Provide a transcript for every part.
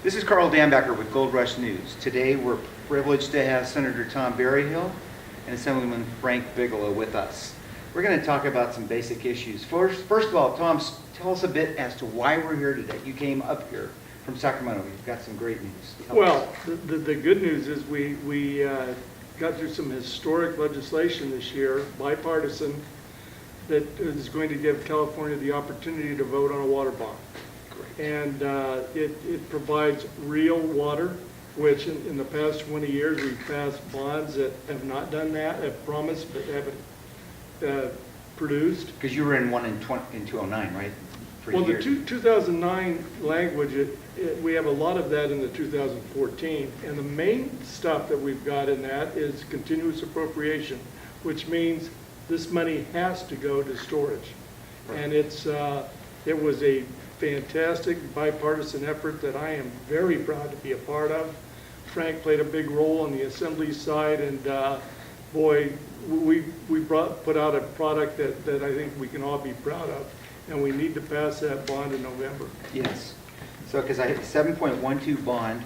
This is Carl Dambacker with Gold Rush News. Today we're privileged to have Senator Tom Berryhill and Assemblyman Frank Bigelow with us. We're going to talk about some basic issues. First of all, Tom, tell us a bit as to why we're here today. You came up here from Sacramento. You've got some great news. Well, the good news is we got through some historic legislation this year, bipartisan, that is going to give California the opportunity to vote on a water bond. And it provides real water, which in the past 20 years we've passed bonds that have not done that, have promised but haven't produced. Because you were in one in 2009, right? Well, the 2009 language, we have a lot of that in the 2014. And the main stuff that we've got in that is continuous appropriation, which means this money has to go to storage. Right. And it was a fantastic bipartisan effort that I am very proud to be a part of. Frank played a big role on the Assembly side, and boy, we put out a product that I think we can all be proud of, and we need to pass that bond in November. Yes. So, because I have a 7.12 bond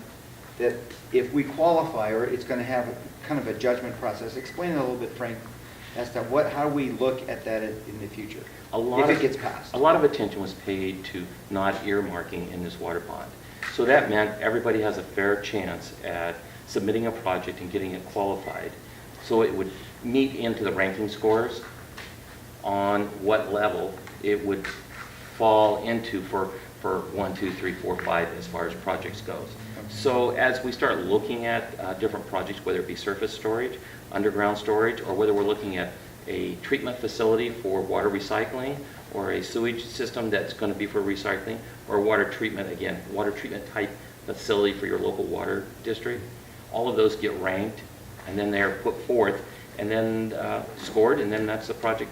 that if we qualify, or it's going to have kind of a judgment process. Explain it a little bit, Frank, as to how we look at that in the future, if it gets passed. A lot of attention was paid to not earmarking in this water bond. So that meant everybody has a fair chance at submitting a project and getting it qualified. So it would meet into the ranking scores on what level it would fall into for 1, 2, 3, 4, 5 as far as projects goes. So as we start looking at different projects, whether it be surface storage, underground storage, or whether we're looking at a treatment facility for water recycling, or a sewage system that's going to be for recycling, or water treatment, again, water treatment type facility for your local water district, all of those get ranked, and then they're put forth, and then scored, and then that's the project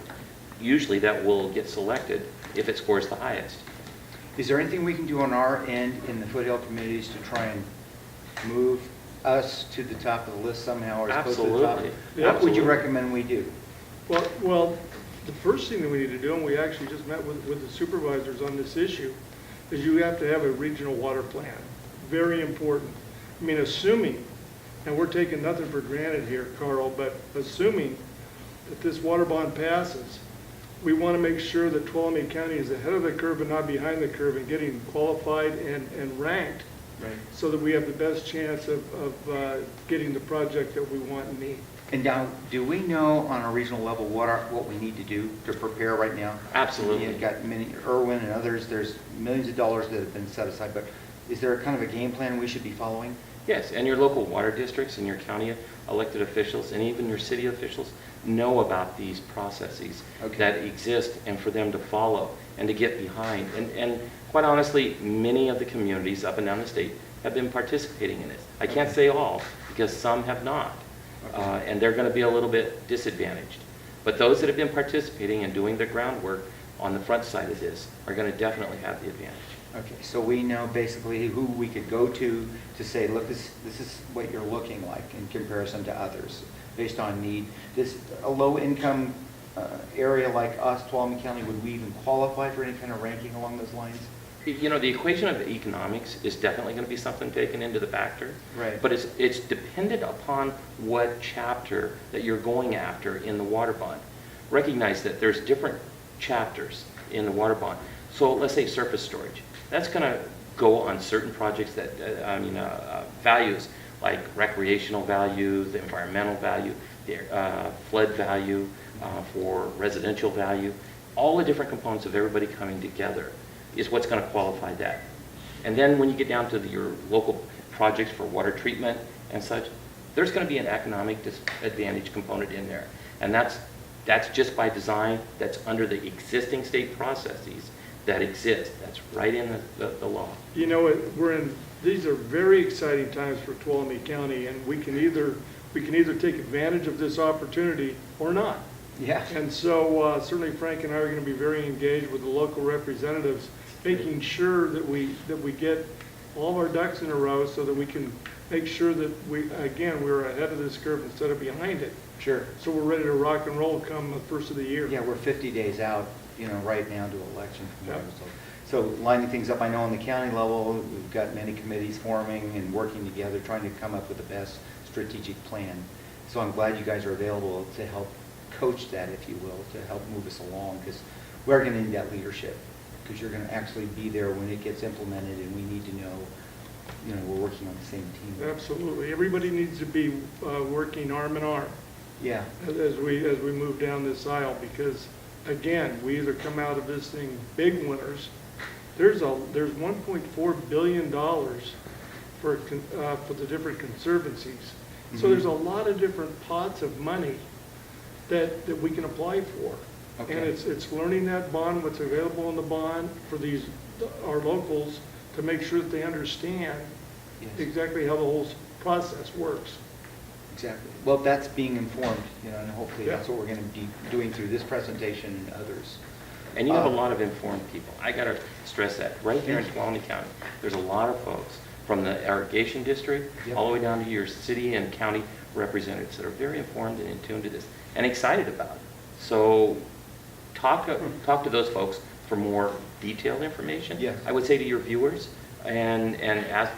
usually that will get selected if it scores the highest. Is there anything we can do on our end in the foothill communities to try and move us to the top of the list somehow, or as close to the top? Yeah, what would you recommend we do? Well, the first thing that we need to do, and we actually just met with the supervisors on this issue, is you have to have a regional water plan. Very important. I mean, assuming, and we're taking nothing for granted here, Carl, but assuming that this water bond passes, we want to make sure that Tuolumne County is ahead of the curve and not behind the curve in getting qualified and ranked, right, so that we have the best chance of getting the project that we want and need. And now, do we know on a regional level what we need to do to prepare right now? Absolutely. You've got Irwin and others, there's millions of dollars that have been set aside, but is there a kind of a game plan we should be following? Yes, and your local water districts and your county elected officials and even your city officials know about these processes that exist, and for them to follow and to get behind. And quite honestly, many of the communities up and down the state have been participating in this. I can't say all, because some have not. And they're going to be a little bit disadvantaged. But those that have been participating and doing the groundwork on the front side of this are going to definitely have the advantage. Okay, so we know basically who we could go to say, look, this is what you're looking like in comparison to others, based on need. A low-income area like us, Tuolumne County, would we even qualify for any kind of ranking along those lines? You know, the equation of economics is definitely going to be something taken into the factor. Right. But it's dependent upon what chapter that you're going after in the water bond. Recognize that there's different chapters in the water bond. So let's say surface storage. That's going to go on certain projects that, values like recreational value, the environmental value, the flood value, for residential value. All the different components of everybody coming together is what's going to qualify that. And then when you get down to your local projects for water treatment and such, there's going to be an economic disadvantage component in there. And that's just by design. That's under the existing state processes that exist. That's right in the law. You know, these are very exciting times for Tuolumne County, and we can either take advantage of this opportunity or not. Yeah. And so certainly Frank and I are going to be very engaged with the local representatives, making sure that we get all of our ducks in a row so that we can make sure that we're ahead of this curve instead of behind it. Sure. So we're ready to rock and roll come the first of the year. Yeah, we're 50 days out, right now to election from what I was told. So lining things up, I know on the county level, we've got many committees forming and working together, trying to come up with the best strategic plan. So I'm glad you guys are available to help coach that, if you will, to help move us along, because we're going to need that leadership, because you're going to actually be there when it gets implemented, and we need to know, we're working on the same team. Absolutely. Everybody needs to be working arm in arm Yeah, as we move down this aisle, because, again, we either come out of this thing big winners. There's $1.4 billion for the different conservancies. So there's a lot of different pots of money that we can apply for. Okay. And it's learning that bond, what's available in the bond for our locals, to make sure that they understand Yes. exactly how the whole process works. exactly. Well, that's being informed, and hopefully Yeah. that's what we're going to be doing through this presentation and others. And you have a lot of informed people. I got to stress that. Right here in Tuolumne County, there's a lot of folks from the irrigation district Yep. all the way down to your city and county representatives that are very informed and in tune to this and excited about it. So talk to those folks for more detailed information. Yes. I would say to your viewers and ask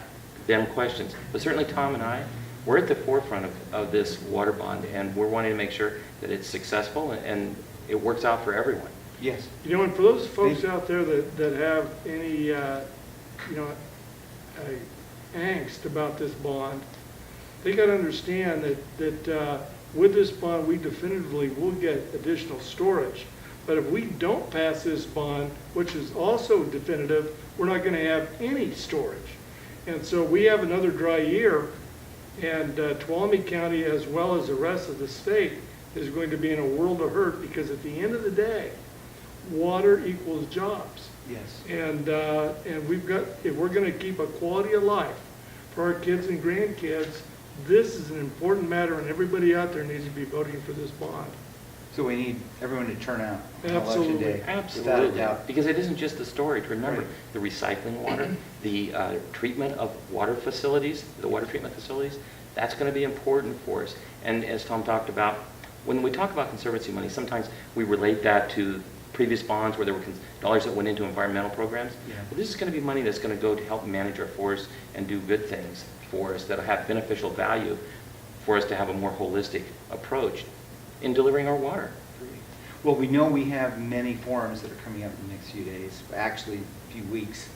them questions. But certainly Tom and I, we're at the forefront of this water bond, and we're wanting to make sure that it's successful and it works out for everyone. Yes. And for those folks out there that have any, angst about this bond, they got to understand that with this bond, we definitively will get additional storage. But if we don't pass this bond, which is also definitive, we're not going to have any storage. And so we have another dry year, and Tuolumne County, as well as the rest of the state, is going to be in a world of hurt, because at the end of the day, water equals jobs. Yes. And if we're going to keep a quality of life for our kids and grandkids, this is an important matter, and everybody out there needs to be voting for this bond. So we need everyone to turn out on Election Absolutely. Day. Without a Absolutely, doubt. because it isn't just the storage. Remember, Right. the recycling water, the treatment of water facilities, the water treatment facilities, that's going to be important for us. And as Tom talked about, when we talk about conservancy money, sometimes we relate that to previous bonds where there were dollars that went into environmental programs. Yeah. But this is going to be money that's going to go to help manage our forests and do good things for us that have beneficial value for us to have a more holistic approach in delivering our water. Well, we know we have many forums that are coming up in the next few days, actually a few weeks,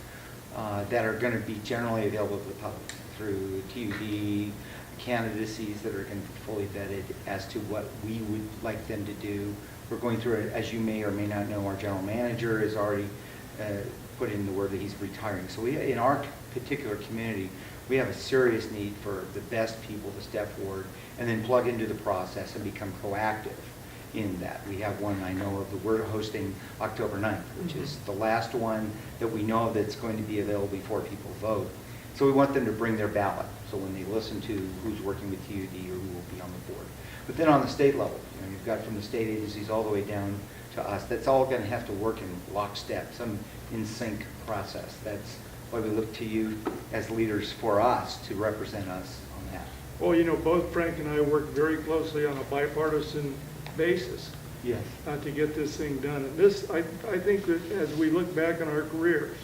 that are going to be generally available to the public through TUD, candidacies that are going to be fully vetted as to what we would like them to do. We're going through it, as you may or may not know, our general manager has already put in the word that he's retiring. So in our particular community, we have a serious need for the best people to step forward and then plug into the process and become proactive in that. We have one I know of that we're hosting October 9th, which is the last one that we know of that's going to be available before people vote. So we want them to bring their ballot, so when they listen to who's working with TUD or who will be on the board. But then on the state level, you've got from the state agencies all the way down to us, that's all going to have to work in lockstep, some in sync process. That's why we look to you as leaders for us to represent us on that. Well, both Frank and I work very closely on a bipartisan basis Yes. to get this thing done. And this, I think that as we look back on our careers,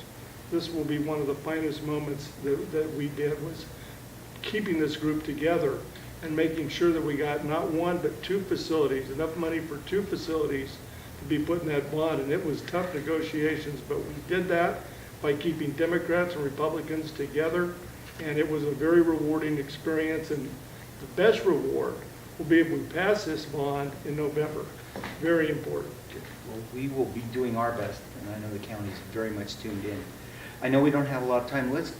this will be one of the finest moments that we did, was keeping this group together and making sure that we got not one but two facilities, enough money for two facilities to be put in that bond. And it was tough negotiations, but we did that by keeping Democrats and Republicans together, and it was a very rewarding experience. And the best reward will be if we pass this bond in November. Very important. Well, we will be doing our best, and I know the county's very much tuned in. I know we don't have a lot of time. Let's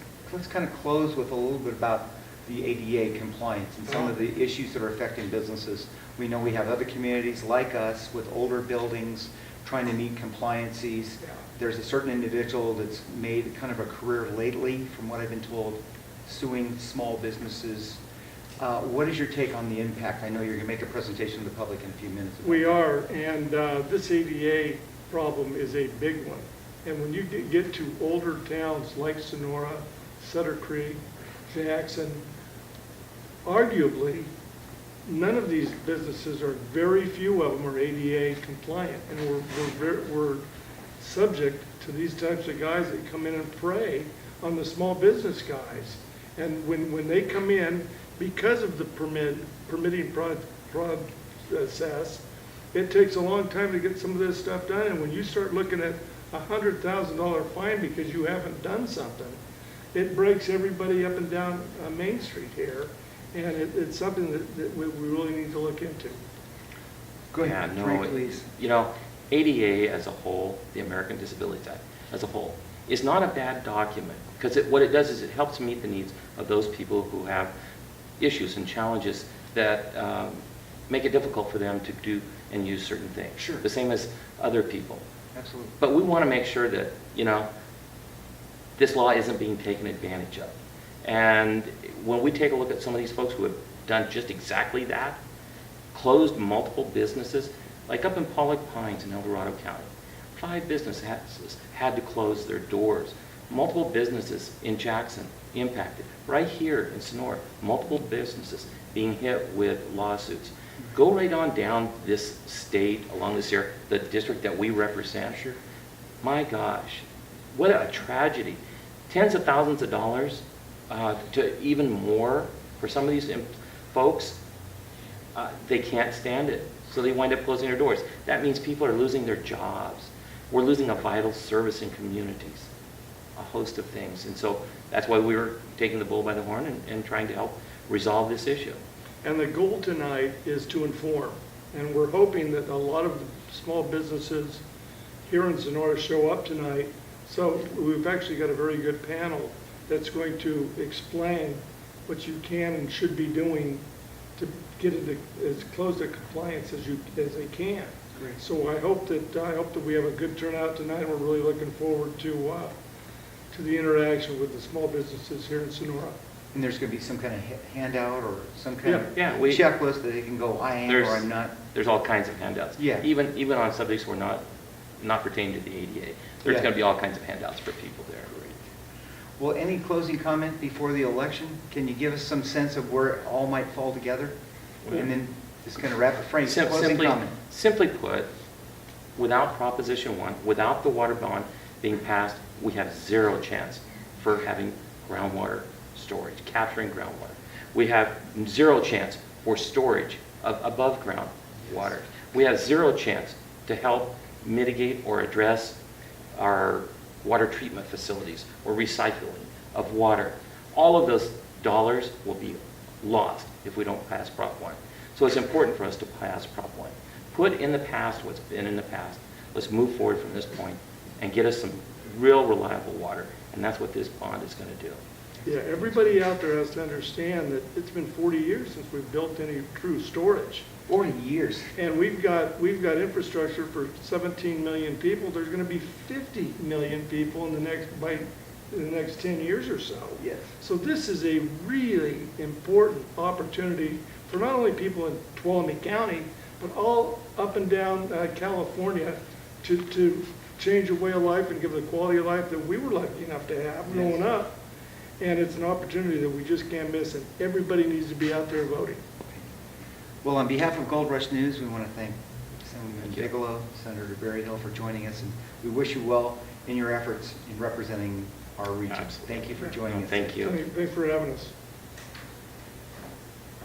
kind of close with a little bit about the ADA compliance and some of the issues that are affecting businesses. We know we have other communities like us with older buildings trying to meet compliances. Yeah. There's a certain individual that's made kind of a career lately, from what I've been told, suing small businesses. What is your take on the impact? I know you're going to make a presentation to the public in a few minutes. We are, and this ADA problem is a big one. And when you get to older towns like Sonora, Sutter Creek, Jackson, arguably, none of these businesses, or very few of them, are ADA compliant. And we're subject to these types of guys that come in and prey on the small business guys. And when they come in, because of the permitting process, it takes a long time to get some of this stuff done. And when you start looking at $100,000 fine because you haven't done something, it breaks everybody up and down Main Street here. And it's something that we really need to look into. Go ahead, Yeah, no, Frank, please. You know, ADA as a whole, the American Disabilities Act as a whole, is not a bad document, because what it does is it helps meet the needs of those people who have issues and challenges that make it difficult for them to do and use certain things. Sure. The same as other people. Absolutely. But we want to make sure that, you know, this law isn't being taken advantage of. And when we take a look at some of these folks who have done just exactly that, closed multiple businesses, like up in Pollock Pines in El Dorado County, 5 businesses had to close their doors. Multiple businesses in Jackson impacted. Right here in Sonora, multiple businesses being hit with lawsuits. Go right on down this state, along this area, the district that we represent. Sure. My gosh, what a tragedy. Tens of thousands of dollars to even more for some of these folks. They can't stand it, so they wind up closing their doors. That means people are losing their jobs. We're losing a vital service in communities, a host of things. And so that's why we were taking the bull by the horn and trying to help resolve this issue. And the goal tonight is to inform. And we're hoping that a lot of the small businesses here in Sonora show up tonight. So we've actually got a very good panel that's going to explain what you can and should be doing to get it as close to compliance as they can. Great. So I hope that we have a good turnout tonight, and we're really looking forward to the interaction with the small businesses here in Sonora. And there's going to be some kind of handout or some kind of Yeah, checklist that they can go, I am or I'm not. There's all kinds of handouts. Yeah. Even on subjects we're not pertaining to the ADA. There's Yeah. going to be all kinds of handouts for people there. Well, any closing comment before the election? Can you give us some sense of where it all might fall together? And then just kind of wrap it. Frank, closing comment. Simply put, without Proposition 1, without the water bond being passed, we have zero chance for having groundwater storage, capturing groundwater. We have zero chance for storage of above ground water. We have zero chance to help mitigate or address our water treatment facilities or recycling of water. All of those dollars will be lost if we don't pass Prop 1. So it's important for us to pass Prop 1. Put in the past what's been in the past. Let's move forward from this point and get us some real reliable water. And that's what this bond is going to do. Yeah, everybody out there has to understand that it's been 40 years since we've built any true storage. 40 years. And we've got infrastructure for 17 million people. There's going to be 50 million people in the next 10 years or so. Yes. So this is a really important opportunity for not only people in Tuolumne County, but all up and down California to change a way of life and give the quality of life that we were lucky enough to have growing up. And it's an opportunity that we just can't miss, and everybody needs to be out there voting. Well, on behalf of Gold Rush News, we want to thank Senator Bigelow, Senator Berryhill for joining us, and we wish you well in your efforts in representing our region. Absolutely. Thank you for joining us. Thank you. Thanks for having us.